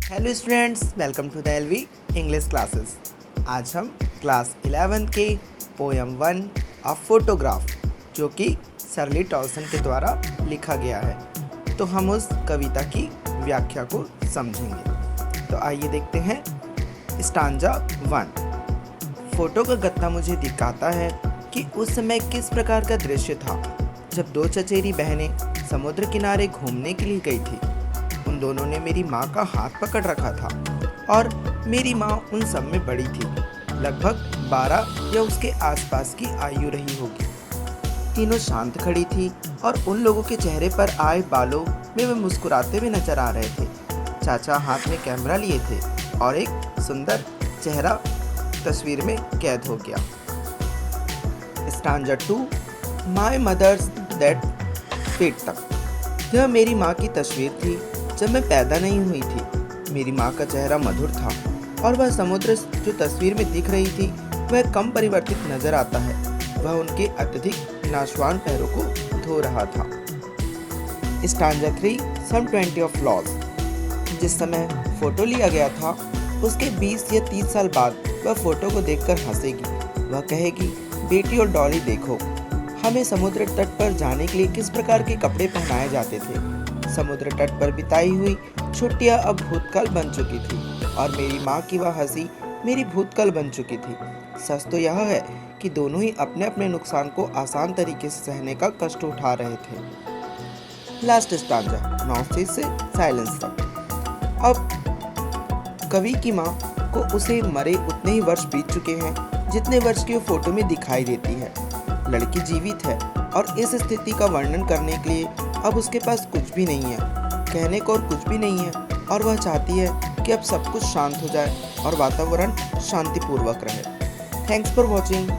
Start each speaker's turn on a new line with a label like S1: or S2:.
S1: Hello students, welcome to the LV English classes. आज हम class 11 के पोएम 1 ऑफ फोटोग्राफ, जो कि शर्ली टॉल्सन के द्वारा लिखा गया है, तो हम उस कविता की व्याख्या को समझेंगे। तो आइए देखते हैं। स्टांजा 1। फोटो का गत्ता मुझे दिखाता है कि उस समय किस प्रकार का दृश्य था जब दो चचेरी बहनें समुद्र किनारे घूमने के लिए गई थी। उन दोनों ने मेरी माँ का हाथ पकड़ रखा था और मेरी माँ उन सब में बड़ी थी, लगभग 12 या उसके आसपास की आयु रही होगी। तीनों शांत खड़ी थी और उन लोगों के चेहरे पर आए बालों में वे मुस्कुराते हुए नजर आ रहे थे। चाचा हाथ में कैमरा लिए थे और एक सुंदर चेहरा तस्वीर में कैद हो गया। Stanza 2। My mother's dead feet तक। यह मेरी माँ की तस्वीर थी जब मैं पैदा नहीं हुई थी। मेरी माँ का चेहरा मधुर था और वह समुद्र जो तस्वीर में दिख रही थी वह कम परिवर्तित नजर आता है। वह उनके अत्यधिक नाशवान पैरों को धो रहा था। स्टांजा 3। Some 20 of laws. जिस समय फोटो लिया गया था उसके 20 या 30 साल बाद वह फोटो को देखकर हंसेगी। वह कहेगी, बेटी और डॉली देखो, हमें समुद्र तट पर जाने के लिए किस प्रकार के कपड़े पहनाए जाते थे। समुद्र तट पर बिताई हुई छुट्टियां अब भूतकाल बन चुकी थी और मेरी माँ की वह हंसी मेरी भूतकाल बन चुकी थी। सच तो यह है कि दोनों ही अपने अपने नुकसान को आसान तरीके से सहने का कष्ट उठा रहे थे। लास्ट स्टांजा 9 से साइलेंस तक। अब कवि की माँ को उसे मरे उतने ही वर्ष बीत चुके हैं जितने वर्ष की वो फोटो में दिखाई देती है। लड़की जीवित है और इस स्थिति का वर्णन करने के लिए अब उसके पास कुछ भी नहीं है, कहने को और कुछ भी नहीं है, और वह चाहती है कि अब सब कुछ शांत हो जाए और वातावरण शांतिपूर्वक रहे। Thanks for watching.